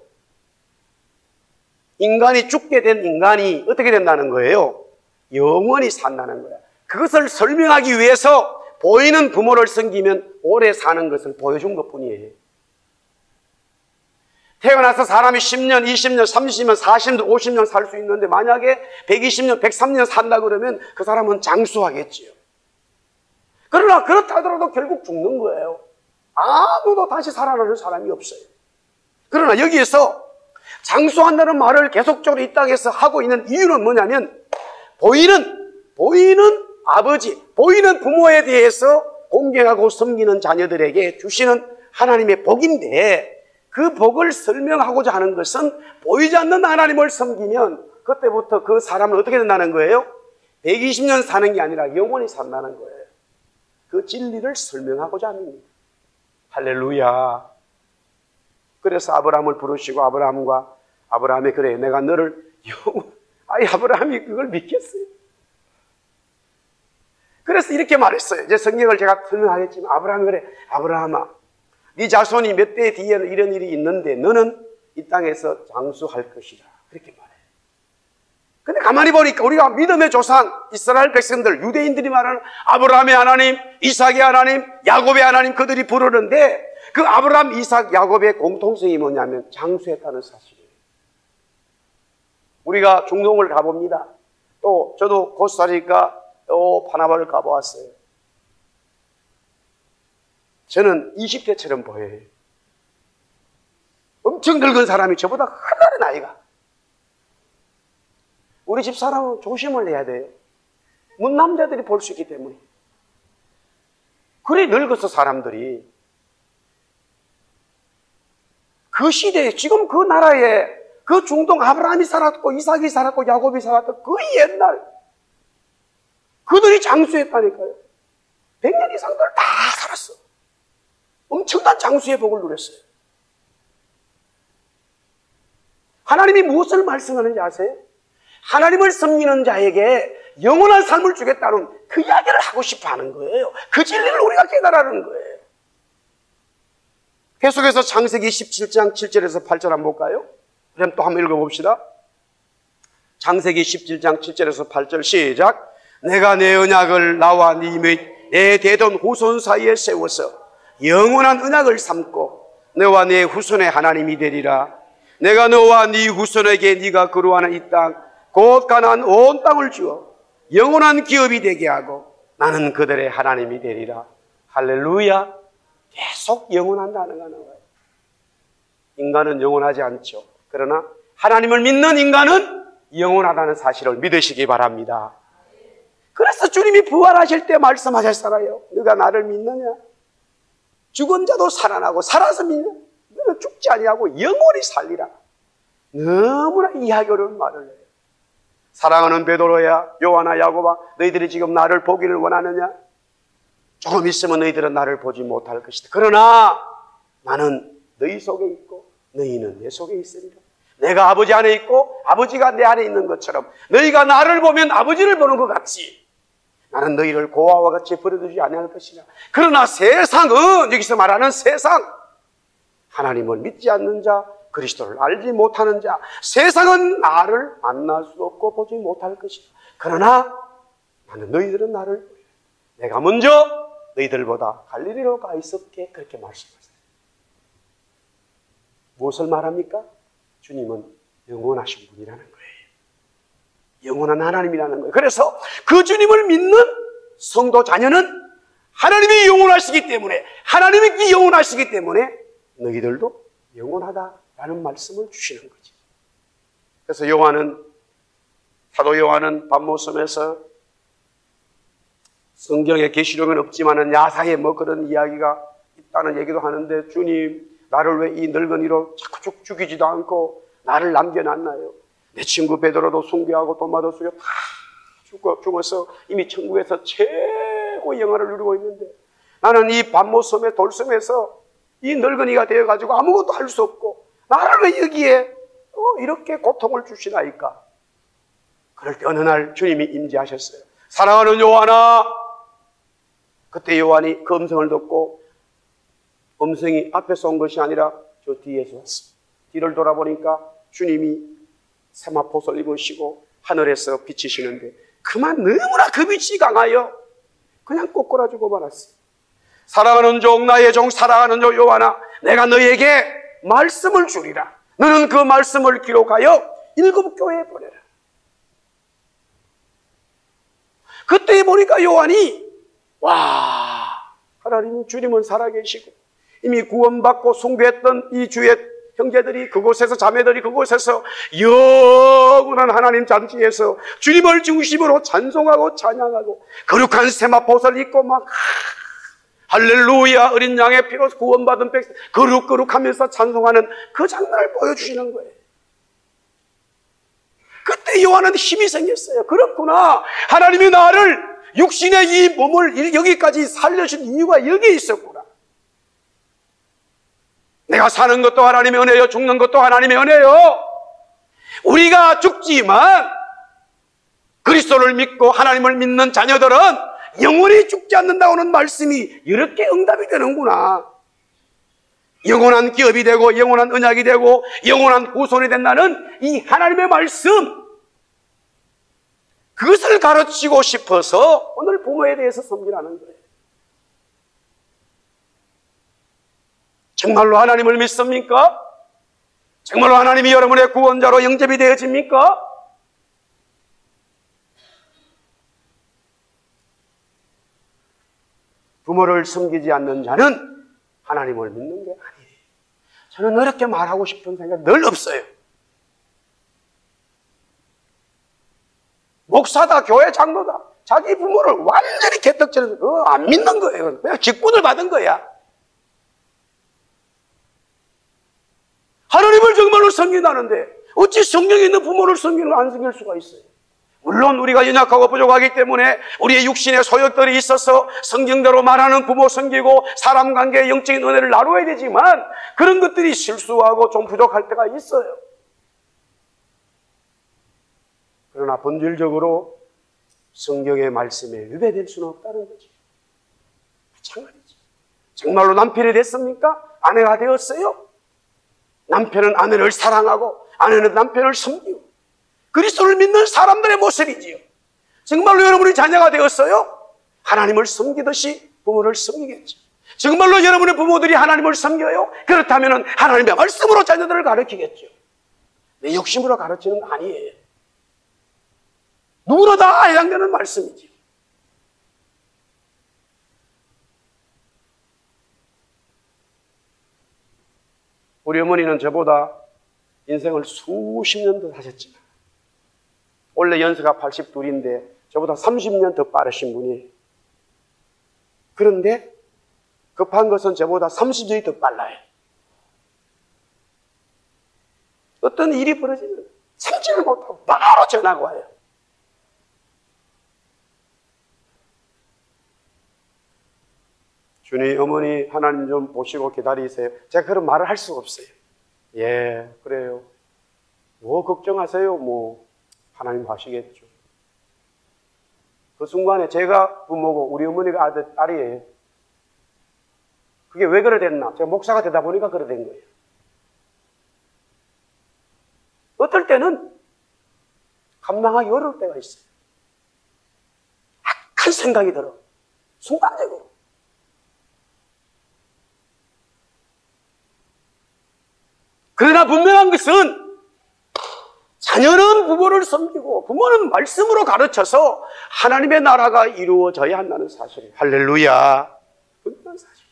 인간이 죽게 된 인간이 어떻게 된다는 거예요? 영원히 산다는 거야. 그것을 설명하기 위해서 보이는 부모를 섬기면 오래 사는 것을 보여준 것뿐이에요. 태어나서 사람이 10년, 20년, 30년, 40년, 50년 살 수 있는데 만약에 120년, 103년 산다 그러면 그 사람은 장수하겠지요. 그러나 그렇다 하더라도 결국 죽는 거예요. 아무도 다시 살아나는 사람이 없어요. 그러나 여기에서 장수한다는 말을 계속적으로 이 땅에서 하고 있는 이유는 뭐냐면 보이는 아버지, 보이는 부모에 대해서 공경하고 섬기는 자녀들에게 주시는 하나님의 복인데 그 복을 설명하고자 하는 것은 보이지 않는 하나님을 섬기면 그때부터 그 사람은 어떻게 된다는 거예요? 120년 사는 게 아니라 영원히 산다는 거예요. 그 진리를 설명하고자 합니다. 할렐루야. 그래서 아브라함을 부르시고 아브라함이 그래 내가 너를 아브라함이 그걸 믿겠어요. 그래서 이렇게 말했어요. 이제 성경을 제가 설명하겠지만 아브라함이 그래 아브라함아 네 자손이 몇 대 뒤에는 이런 일이 있는데 너는 이 땅에서 장수할 것이다. 그렇게 말해요. 근데 가만히 보니까 우리가 믿음의 조상 이스라엘 백성들 유대인들이 말하는 아브라함의 하나님, 이삭의 하나님, 야곱의 하나님 그들이 부르는데 그 아브라함, 이삭, 야곱의 공통성이 뭐냐면 장수했다는 사실이에요. 우리가 중동을 가봅니다. 또 저도 코스타리카 파나마를 가보았어요. 저는 20대처럼 보여요. 엄청 늙은 사람이 저보다 하나의 나이가. 우리 집 사람은 조심을 해야 돼요. 문남자들이 볼 수 있기 때문에. 그래 늙어서 사람들이 그 시대에 지금 그 나라에 그 중동 아브라함이 살았고 이삭이 살았고 야곱이 살았던 그 옛날 그들이 장수했다니까요. 100년 이상들 다 살았어. 엄청난 장수의 복을 누렸어요. 하나님이 무엇을 말씀하는지 아세요? 하나님을 섬기는 자에게 영원한 삶을 주겠다는 그 이야기를 하고 싶어 하는 거예요. 그 진리를 우리가 깨달아는 거예요. 계속해서 창세기 17장 7절에서 8절 한번 볼까요? 그럼 또 한번 읽어봅시다. 창세기 17장 7절에서 8절 시작. 내가 내 언약을 나와 내 대던 후손 사이에 세워서 영원한 언약을 삼고 너와 네 후손의 하나님이 되리라. 내가 너와 네 후손에게 네가 거류하는 이 땅 곧 가나안 온 땅을 주어 영원한 기업이 되게 하고 나는 그들의 하나님이 되리라. 할렐루야. 계속 영원한다는 거예요. 인간은 영원하지 않죠. 그러나 하나님을 믿는 인간은 영원하다는 사실을 믿으시기 바랍니다. 그래서 주님이 부활하실 때 말씀하셨잖아요. 너가 나를 믿느냐? 죽은 자도 살아나고 살아서 믿느냐? 너는 죽지 아니하고 영원히 살리라. 너무나 이해하기 어려운 말을 해요. 사랑하는 베드로야, 요한아, 야고보아, 너희들이 지금 나를 보기를 원하느냐? 조금 있으면 너희들은 나를 보지 못할 것이다. 그러나 나는 너희 속에 있고 너희는 내 속에 있으리라. 내가 아버지 안에 있고 아버지가 내 안에 있는 것처럼 너희가 나를 보면 아버지를 보는 것 같이 나는 너희를 고아와 같이 버려두지 아니할 것이라. 그러나 세상은, 여기서 말하는 세상, 하나님을 믿지 않는 자, 그리스도를 알지 못하는 자, 세상은 나를 만날 수 없고 보지 못할 것이다. 그러나 나는 너희들은 나를 내가 먼저 너희들보다 갈릴리로 가 있었게, 그렇게 말씀하세요. 무엇을 말합니까? 주님은 영원하신 분이라는 거예요. 영원한 하나님이라는 거예요. 그래서 그 주님을 믿는 성도 자녀는 하나님이 영원하시기 때문에, 하나님이 영원하시기 때문에 너희들도 영원하다라는 말씀을 주시는 거죠. 그래서 사도 요한은 밤모섬에서 성경에 계시록은 없지만은 야사에 뭐 그런 이야기가 있다는 얘기도 하는데, 주님 나를 왜 이 늙은이로 자꾸 죽이지도 않고 나를 남겨놨나요? 내 친구 베드로도 숭배하고 도마도 숙여 다 죽어서 이미 천국에서 최고의 영화를 누리고 있는데, 나는 이 밤모섬의 돌섬에서 이 늙은이가 되어가지고 아무것도 할 수 없고 나를 왜 여기에 이렇게 고통을 주시나이까? 그럴 때 어느 날 주님이 임재하셨어요. 사랑하는 요한아. 그때 요한이 그 음성을 듣고, 음성이 앞에서 온 것이 아니라 저 뒤에서 왔습니다. 뒤를 돌아보니까 주님이 세마포옷을 입으시고 하늘에서 비치시는데, 그만 너무나 그 빛이 강하여 그냥 꼬꾸라지고 말았어요. 사랑하는 종, 나의 종, 사랑하는 종 요한아, 내가 너에게 말씀을 주리라. 너는 그 말씀을 기록하여 7 교회에 보내라. 그때 보니까 요한이, 와, 하나님 주님은 살아계시고 이미 구원받고 숭배했던 이 주의 형제들이 그곳에서, 자매들이 그곳에서 영원한 하나님 잔치에서 주님을 중심으로 찬송하고 찬양하고 거룩한 세마포옷을 입고 막 할렐루야, 어린 양의 피로 구원받은 백성 거룩거룩하면서 찬송하는 그 장면을 보여주시는 거예요. 그때 요한은 힘이 생겼어요. 그렇구나, 하나님이 나를, 육신의 이 몸을 여기까지 살려준 이유가 여기에 있었구나. 내가 사는 것도 하나님의 은혜요, 죽는 것도 하나님의 은혜요. 우리가 죽지만 그리스도를 믿고 하나님을 믿는 자녀들은 영원히 죽지 않는다고는 말씀이 이렇게 응답이 되는구나. 영원한 기업이 되고 영원한 언약이 되고 영원한 후손이 된다는 이 하나님의 말씀, 그것을 가르치고 싶어서 오늘 부모에 대해서 섬기라는 거예요. 정말로 하나님을 믿습니까? 정말로 하나님이 여러분의 구원자로 영접이 되어집니까? 부모를 섬기지 않는 자는 하나님을 믿는 게 아니에요. 저는 이렇게 말하고 싶은 생각이 늘 없어요. 목사다, 교회 장로다, 자기 부모를 완전히 개떡질해서 안 믿는 거예요. 그냥 직분을 받은 거야. 하나님을 정말로 섬긴다는데 어찌 성경에 있는 부모를 섬기는 안 섬길 수가 있어요? 물론 우리가 연약하고 부족하기 때문에 우리의 육신의 소욕들이 있어서 성경대로 말하는 부모 섬기고 사람 관계의 영적인 은혜를 나눠야 되지만, 그런 것들이 실수하고 좀 부족할 때가 있어요. 그러나 본질적으로 성경의 말씀에 위배될 수는 없다는 거죠. 마찬가지죠. 정말로 남편이 됐습니까? 아내가 되었어요? 남편은 아내를 사랑하고 아내는 남편을 섬기고 그리스도를 믿는 사람들의 모습이지요. 정말로 여러분이 자녀가 되었어요? 하나님을 섬기듯이 부모를 섬기겠죠. 정말로 여러분의 부모들이 하나님을 섬겨요? 그렇다면 하나님의 말씀으로 자녀들을 가르치겠죠. 내 욕심으로 가르치는 거 아니에요. 누구나 다 해당되는 말씀이지요. 우리 어머니는 저보다 인생을 수십 년 더 사셨지만, 원래 연세가 82인데 저보다 30년 더 빠르신 분이에요. 그런데 급한 것은 저보다 30년이 더 빨라요. 어떤 일이 벌어지면 참지를 못하고 바로 전화가 와요. 주님, 어머니 하나님 좀 보시고 기다리세요. 제가 그런 말을 할 수가 없어요. 예, 그래요. 뭐 걱정하세요? 뭐 하나님 하시겠죠. 그 순간에 제가 부모고 우리 어머니가 아들, 딸이에요. 그게 왜 그래 됐나? 제가 목사가 되다 보니까 그래 된 거예요. 어떨 때는 감당하기 어려울 때가 있어요. 악한 생각이 들어. 순간적으로. 그러나 분명한 것은 자녀는 부모를 섬기고 부모는 말씀으로 가르쳐서 하나님의 나라가 이루어져야 한다는 사실이에요. 할렐루야. 분명한 사실이죠.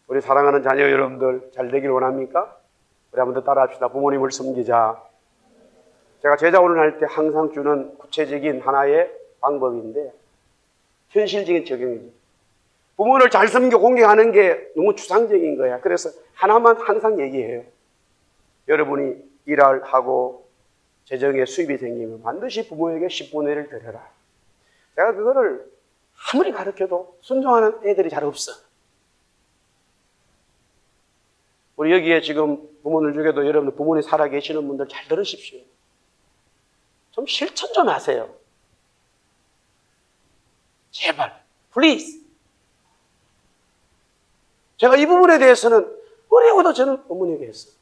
우리 사랑하는 자녀 여러분들 잘 되길 원합니까? 우리 한번 더 따라합시다. 부모님을 섬기자. 제가 제자훈련 할 때 항상 주는 구체적인 하나의 방법인데 현실적인 적용이죠. 부모를 잘 섬겨 공경하는 게 너무 추상적인 거야. 그래서 하나만 항상 얘기해요. 여러분이 일을 하고 재정에 수입이 생기면 반드시 부모에게 10분의 1을 드려라. 제가 그거를 아무리 가르쳐도 순종하는 애들이 잘 없어. 우리 여기에 지금 부모들 중에도 여러분들 부모님 살아 계시는 분들 잘 들으십시오. 좀 실천 좀 하세요. 제발, please. 제가 이 부분에 대해서는 어려워도 저는 어머니에게 했어요.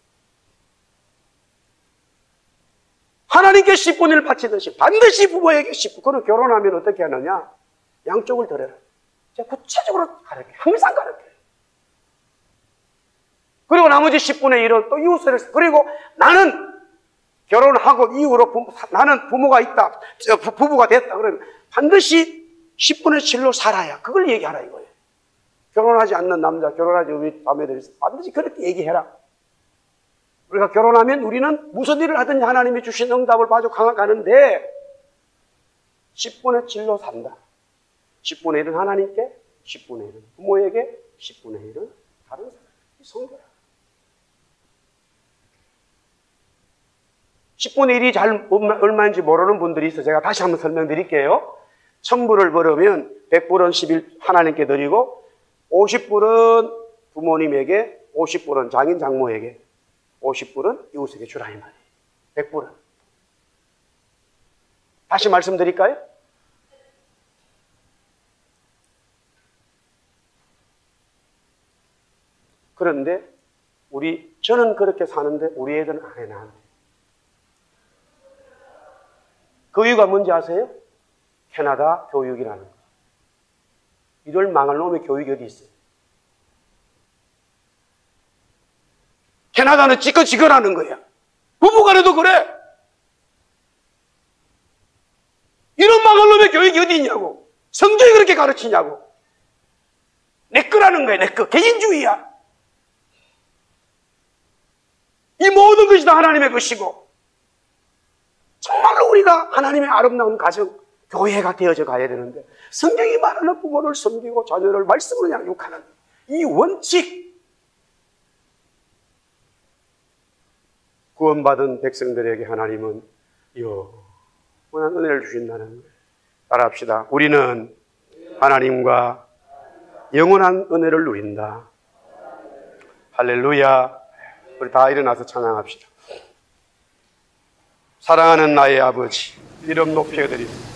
하나님께 10분을 바치듯이 반드시 부모에게 10분. 그럼 결혼하면 어떻게 하느냐? 양쪽을 드려라. 제가 구체적으로 가르쳐요. 항상 가르쳐요. 그리고 나머지 10분의 1은 또 이웃을, 그리고 나는 결혼하고 이후로 나는 부모가 있다, 부부가 됐다. 그러면 반드시 10분의 7로 살아야. 그걸 얘기하라 이거예요. 결혼하지 않는 남자, 결혼하지 우리 자매들이 반드시 그렇게 얘기해라. 우리가 결혼하면 우리는 무슨 일을 하든지 하나님이 주신 응답을 봐서 가는데 10분의 7로 산다. 10분의 1은 하나님께, 10분의 1은 부모에게, 10분의 1은 다른 사람에게 섬겨라. 10분의 1이 잘 얼마인지 모르는 분들이 있어요. 제가 다시 한번 설명드릴게요. 1000불을 벌으면 100불은 10일 하나님께 드리고 50불은 부모님에게, 50불은 장인 장모에게, 50불은 이웃에게 주라 이 말이에요. 100불은. 다시 말씀드릴까요? 그런데 저는 그렇게 사는데 우리 애들은 안 해, 나한테. 그 이유가 뭔지 아세요? 캐나다 교육이라는 거. 이럴 망할 놈의 교육이 어디 있어요? 캐나다는 지거지거라는 거야. 부부간에도 그래. 이런 망할 놈의 교육이 어디 있냐고. 성경이 그렇게 가르치냐고. 내 거라는 거야, 내 거. 개인주의야. 이 모든 것이 다 하나님의 것이고 정말로 우리가 하나님의 아름다운 가정, 교회가 되어져 가야 되는데 성경이 말하는 부모를 섬기고 자녀를 말씀으로 양육하는 이 원칙, 구원받은 백성들에게 하나님은 영원한 은혜를 주신다는 거예요. 따라합시다. 우리는 하나님과 영원한 은혜를 누린다. 할렐루야. 우리 다 일어나서 찬양합시다. 사랑하는 나의 아버지, 이름 높여드립니다.